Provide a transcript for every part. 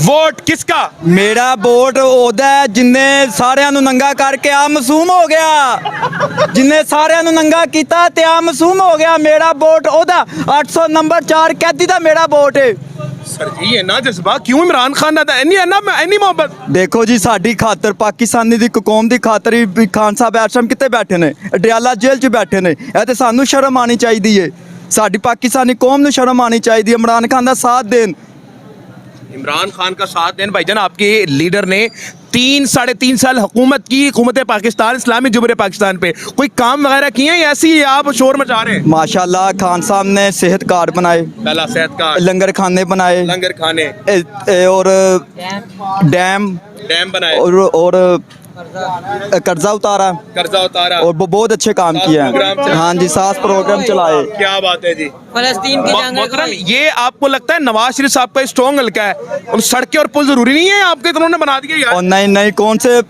Vote किसका? मेरा vote ਉਹਦਾ ਹੈ ਜਿੰਨੇ ਸਾਰਿਆਂ ਨੂੰ ਨੰਗਾ ਕਰਕੇ ਆ ਮਾਸੂਮ ਹੋ ਗਿਆ, ਜਿੰਨੇ ਸਾਰਿਆਂ ਨੂੰ ਨੰਗਾ ਕੀਤਾ ਤੇ ਆ ਮਾਸੂਮ ਹੋ ਗਿਆ। ਮੇਰਾ ਵੋਟ ਉਹਦਾ 800 ਨੰਬਰ 4 ਕੈਦੀ ਦਾ ਮੇਰਾ ਵੋਟ ਹੈ। सर जी ये ना जज्बा क्यों इमरान खान दा इन्नी मोहब्बत? देखो जी साडी खातर पाकिस्तानी दी कौम दी खातर ही खान साहब इस टाइम कित्थे बैठे ने, अडियाला जेल च बैठे ने। ਇਹ ਤੇ ਸਾਨੂੰ शर्म आनी चाहिदी है, साडी पाकिस्तानी कौम ਨੂੰ शर्म आनी चाहिदी है। इमरान खान दा साथ देन, इमरान खान का साथ देन। भाईजान आपके लीडर ने 3-3.5 साल हुकूमत की, हुकूमत पाकिस्तान इस्लामी जुमहूरियत पाकिस्तान पे कोई काम वगैरह किए हैं, ऐसी ही आप शोर मचा रहे हैं? माशाल्लाह खान साहब ने सेहत कार्ड बनाए, पहला सेहत कार्ड, लंगर खाने बनाए, लंगर खाने और डैम बनाए और कर्जा उतारा और बहुत अच्छे काम किए हैं। हाँ जी, 7 प्रोग्राम चलाए। क्या बात है जी। फलस्तीन की जंग मोहतरम, ये आपको लगता है नवाज शरीफ साहब का स्ट्रॉन्ग हल्का है, उन सड़कें और पुल जरूरी नहीं है आपके, उन्होंने बना दिया यार? और नहीं कौन से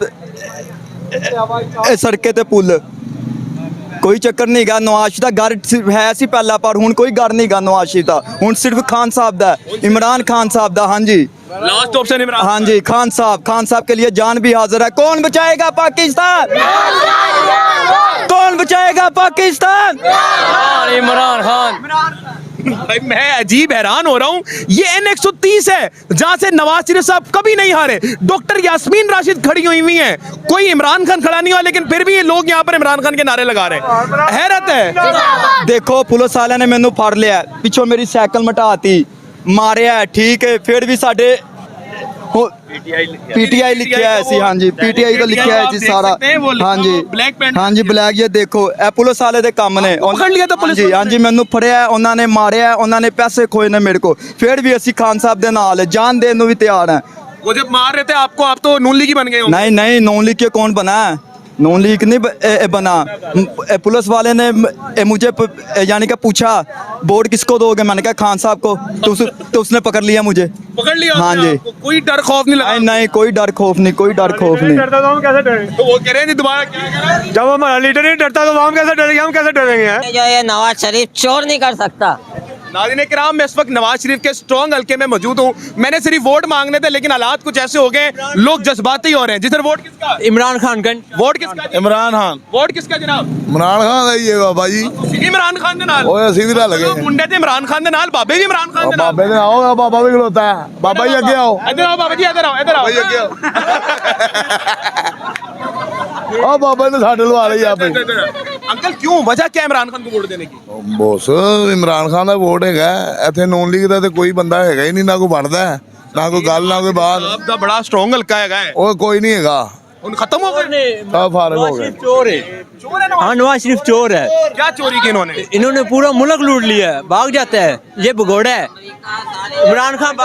सड़कें ते पुल, कोई चक्कर नहीं गा। नवाज शरीफ दा घर है सी पहला, पर हुन कोई घर नहीं गा नवाज शरीफ दा, हुन सिर्फ खान साहब दा, इमरान खान साहब दा। हाँ जी, लास्ट ऑप्शन इमरान। हाँ जी, खान साहब के लिए जान भी हाजिर है। कौन बचाएगा पाकिस्तान? कौन बचाएगा पाकिस्तान? इमरान खान। भाई मैं अजीब हैरान हो रहा हूँ, ये N130 है जहाँ से नवाज शरीफ साहब कभी नहीं हारे। डॉक्टर यास्मीन राशिद खड़ी हुई हैं, कोई इमरान खान खड़ा नहीं हुआ, लेकिन फिर भी ये लोग यहाँ पर इमरान खान के नारे लगा रहे हैं। हैरत है। देखो पुलिस वाले ने मैनू फड़ लिया, पिछों मेरी साइकिल मटाती, मारिया, ठीक है, फिर भी साडे पीटीआई लिखा है सी। हाँ जी, पीटीआई का लिखा है जी सारा। हाँ जी, हाँ जी, ब्लैक। ये देखो ए पुलिस वाले दे काम ने पकड़ लिया था पुलिस। जी हाँ जी, मैनू फड़िया, उन्होंने मारिया, उन्होंने पैसे खोए ने मेरे को, फिर भी असी खान साहब दे नाल जान देने भी तैयार हैं। वो जब मार रहे थे आपको, आप तो नून लीग ही बन गए हो। नहीं नॉन लीग के कौन बना है? नॉन लीग नहीं बना। पुलिस वाले ने मुझे यानी कि पूछा वोट किसको दोगे, मैंने कहा खान साहब को, तो उसने पकड़ लिया मुझे। पकड़ लिया? हाँ जी। कोई डर खौफ नहीं लगा? नहीं कोई डर खौफ नहीं, कोई डर खौफ नहीं। डरता तो हम कैसे डरेंगे? तो वो कह रहे हैं दोबारा क्या कह रहे हैं? जब हमारा लीडर नहीं डरता तो हम कैसे डरेंगे? हम कैसे डरेंगे यार? जो ये नवाज शरीफ चोर नहीं कर सकता। नाज़रीन किराम, मैं इस वक्त नवाज शरीफ के स्ट्रॉन्ग हल्के में मौजूद हूँ। मैंने सिर्फ वोट मांगने थे, लेकिन हालात कुछ ऐसे हो गए, लोग जज्बाती हो रहे हैं। जी सर, वोट किसका? इमरान खान का। वोट किसका? इमरान खान। वोट किसका जनाब? इमरान खान ਦਾ ਹੀ ਹੈ ਬਾਬਾ ਜੀ। इमरान खान ਦੇ ਨਾਲ ਓਏ ਅਸੀਂ ਵੀ ਤਾਂ ਲੱਗੇ तो मुंडे ते इमरान खान ਦੇ ਨਾਲ, ਬਾਬੇ ਵੀ इमरान खान ਦੇ ਨਾਲ। ਬਾਬੇ ਦੇ ਆਓ, ਬਾਬਾ ਵੀ ਖਲੋਤਾ ਹੈ। ਬਾਬਾ ਜੀ ਅੱਗੇ ਆਓ, इधर आओ बाबा जी, इधर आओ, इधर आओ। ਬਾਬਾ ਜੀ ਅੱਗੇ ਆਓ। ਆ ਬਾਬਾ ਨੇ ਸਾਡੇ ਲਵਾ ਲਈ ਆਪੇ। अंकल क्यों, वजह क्या इमरान खान को वोट देने की? ਬੋਸ ਇਮਰਾਨ ਖਾਨ ਦਾ ਵੋਟ ਹੈਗਾ ਇੱਥੇ, ਨੌਨ ਲੀਗ ਦਾ ਤੇ ਕੋਈ ਬੰਦਾ ਹੈਗਾ ਹੀ ਨਹੀਂ, ਨਾ ਕੋਈ ਬਣਦਾ ਨਾ ਕੋਈ ਗੱਲ ਨਾ ਕੋਈ ਬਾਤ। आपका बड़ा स्ट्रॉन्ग हल्का है। ਉਹ ਕੋਈ ਨਹੀਂ ਹੈਗਾ, उन खत्म हो गए? ਸਭ ਫਾਰਗ ਹੋ ਗਏ। चोर है। चोर है नवाज? हाँ, नवाज शरीफ चोर है। क्या चोरी की इन्होंने? इन्होंने पूरा मुल्क लूट लिया है, भाग जाता है, ये भगोड़ा है। इमरान खान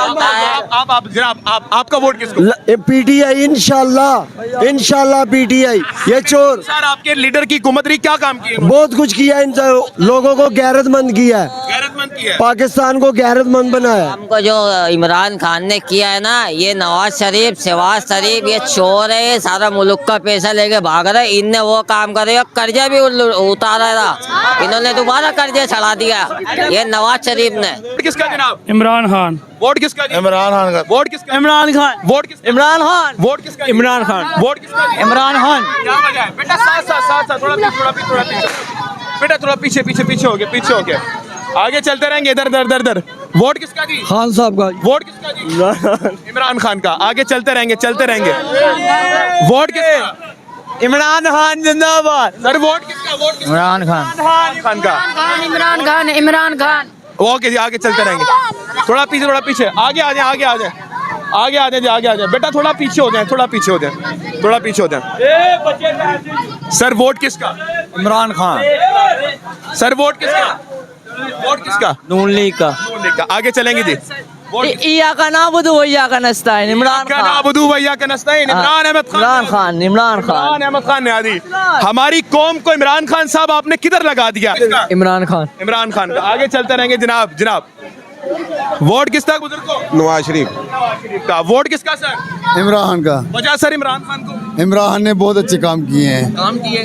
आप जनाब, आपका वोट किसको? पीटीआई इंशाल्लाह पीटीआई। ये चोर सर आपके लीडर की हुकूमत रही, क्या काम किए? बहुत कुछ किया, इन लोगों को गैरतमंद किया है, गैरतमंद किया है। पाकिस्तान को गैरतमंद बनाया। हमको जो इमरान खान ने किया है ना, ये नवाज शरीफ, शहबाज शरीफ, ये चोर है, ये सारा मुल्क का पैसा लेके भाग रहा है। इनने वो काम करे, कर्जा भी उतारा था, इन्होंने दोबारा कर्जे चढ़ा दिया, ये नवाज शरीफ ने। वोट किसका जनाब? इमरान खान। वोट किसका जी? इमरान खान का। वोट किसका? इमरान खान। वोट किसका? इमरान खान। वोट किसका? इमरान खान। वोट किसका? इमरान खान। क्या वजह है बेटा? साथ थोड़ा पीछे बेटा, थोड़ा पीछे हो गया। आगे चलते रहेंगे, इधर। वोट किसका जी? खान साहब का। वोट किसका जी? इमरान खान का। आगे चलते रहेंगे। वोट किसका? इमरान खान जिंदाबाद। सर वोट किसका? वोट किसका? इमरान खान। खान का। इमरान खान। ओके जी, आगे चलते रहेंगे। थोड़ा पीछे आगे आ जाए बेटा, थोड़ा पीछे हो जाए। सर वोट किसका? इमरान खान। सर वोट किसका? नून लीग का। आगे चलेंगे जी। इया का नाबुदु वैया का नस्ताइन। इमरान खान। नाबुदू भैया का नस्ताइन। इमरान अहमद खान ने आदि हमारी कौम को इमरान खान साहब आपने किधर लगा दिया? इमरान खान। इमरान खान का। आगे चलते रहेंगे जनाब। वोट किसका बुजुर्ग को? नवाज शरीफ का। वोट किसका सर? इमरान का। वजह सर इमरान खान को? इमरान ने बहुत अच्छे काम किए हैं।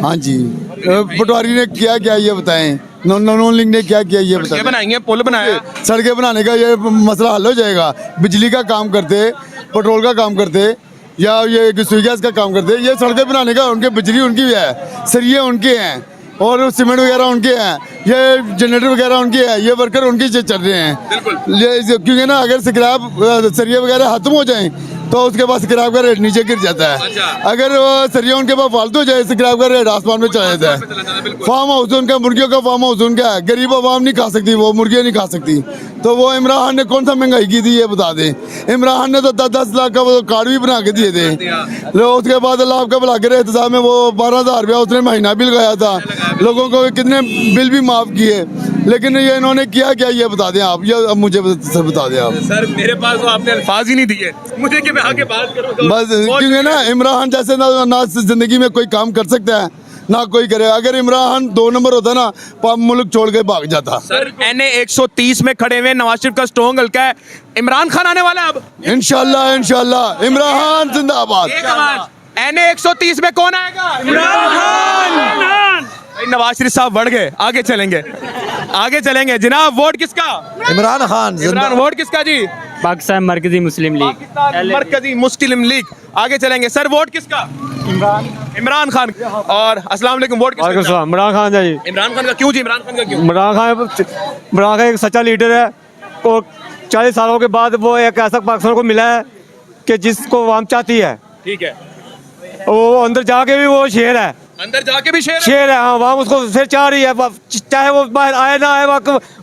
हाँ जी, पटवारी ने क्या ये बताएं, नॉन लीग ने क्या किया ये बताएं। बनाएंगे, पुल बनाया, सड़कें बनाने का ये मसला हल हो जाएगा। बिजली का काम करते पेट्रोल का काम करते या ये रसोई गैस का काम करते, ये सड़कें बनाने का उनके बिजली उनकी भी है, सरिये उनके हैं और सीमेंट वगैरह उनके हैं, ये जनरेटर वगैरह उनके हैं, ये वर्कर उनके से चल रहे हैं। क्योंकि ना अगर स्क्रैप सरिये वगैरह खत्म हो जाएं तो उसके बाद स्क्रैप का रेट नीचे गिर जाता है। अगर सरिया उनके पास फालतू हो जाए, स्क्रैप का रेट आसमान में चला जाता है। फार्म हाउस उनका, मुर्गियों का फार्म हाउस उनका है, गरीब आवाम नहीं खा सकती, वो मुर्गियाँ नहीं खा सकती। तो वो इमरान खान ने कौन सा महंगाई की थी ये बता दें। इमरान खान ने तो 10-10 लाख का वो कार्ड भी बना के दिए थे। उसके बाद अल्लाह आपका भला करे, इंतजाम में वो 12,000 रुपया उसने महीना बिल लगाया था, लोगों को कितने बिल भी माफ किए, लेकिन ये इन्होंने किया क्या ये बता दें आप, ये अब मुझे बता दें आप। सर मेरे पास तो आपने अल्फाज ही नहीं दिए मुझे कि मैं आगे बात करूं। बस क्योंकि ना इमरान खान जैसे ना जिंदगी में कोई काम कर सकता है ना कोई करे। अगर इमरान खान 2 नंबर होता ना मुल्क छोड़ के भाग जाता। सर NA 130 में खड़े हुए नवाज शरीफ का स्ट्रॉन्ग हल्का है, इमरान खान आने वाला है अब। इंशाल्लाह इंशाल्लाह इमरान खान जिंदाबाद। एक आवाज NA 130 में कौन आएगा? इमरान खान। नवाज शरीफ साहब बढ़ गए, आगे चलेंगे, आगे चलेंगे। जनाब वोट किसका? इमरान खान इमरान। वोट किसका जी? पाकिस्तान मरकजी मुस्लिम लीग, मरकजी मुस्लिम लीग। आगे चलेंगे। सर वोट किसका? इमरान खान। और अस्सलाम वालेकुम, वोट किसका? इमरान खान जी। इमरान खान का क्यों जी? इमरान खान का क्यों? इमरान खान एक सच्चा लीडर है और 40 सालों के बाद वो एक ऐसा पाकिस्तान को मिला है कि जिसको आवाम चाहती है। ठीक है, वो अंदर जाके भी वो शेर है, अंदर जाके भी शेर शेर है। हाँ, आवाम उसको फिर चाह रही है, चाहे वो बाहर आए ना आए,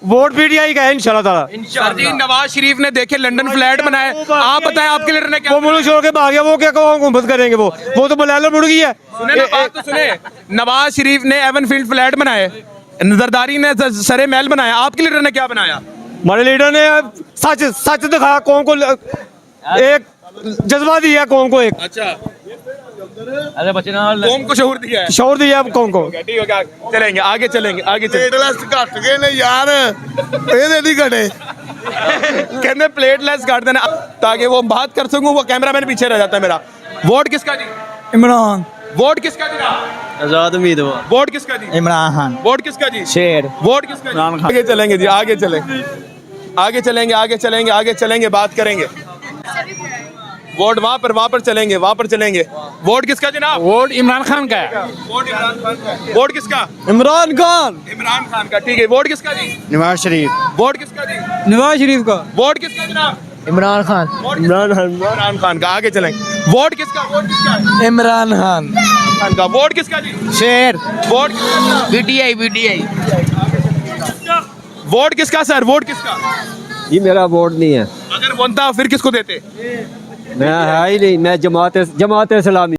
वोट पीटीआई का है इंशाल्लाह ताला। सर जी नवाज शरीफ ने देखे लंदन फ्लैट बनाए, आप बताएं आपके लीडर ने क्या? वो मुल्क छोड़ के भाग गया, वो क्या हुकूमत करेंगे? वो तो बलाल मुर्गी है। सुने ना, बात तो सुने। नवाज शरीफ ने एवनफील्ड फ्लैट बनाए, जरदारी ने सरे महल बनाया, आपके लीडर ने क्या बनाया? हमारे लीडर ने सच सच दिखाया कौम को, एक जज्बा दिया कौम को, एक अच्छा कौम को शऊर दिया है, शौर दिया कौम को। ठीक है क्या? चलेंगे आगे, चलेंगे आगे चलेंगे। घट गए ने यार, ये नहीं घटे। कहते प्लेटलेस काट देना ताकि वो बात कर सकूं, वो कैमरामैन पीछे रह जाता है मेरा। वोट किसका जी? इमरान। वोट किसका जी? आजाद उम्मीदवार। वोट किसका जी? इमरान खान। वोट किसका जी? शेर। वोट किसका जी? आगे चलेंगे जी, आगे चलेंगे, आगे चलेंगे, आगे चलेंगे, आगे चलेंगे, बात करेंगे। वोट वहाँ पर चलेंगे, वहाँ पर चलेंगे। वोट किसका जनाब? वोट इमरान खान का है। वोट इमरान खान का है। वोट किसका? इमरान खान। इमरान खान का। ठीक है, वोट किसका जी? नवाज शरीफ। वोट किसका जी? नवाज शरीफ का। वोट किसका जनाब? इमरान खान। इमरान खान का। आगे चलेंगे। वोट किसका? वोट किसका? इमरान खान। खान का। वोट किसका जी? शेर। वोट किसका? बीटीआई। वोट किसका सर? वोट किसका? ये मेरा वोट नहीं है, अगर बनता फिर किसको देते? मैं है ही नहीं, मैं जमात इस्लामी।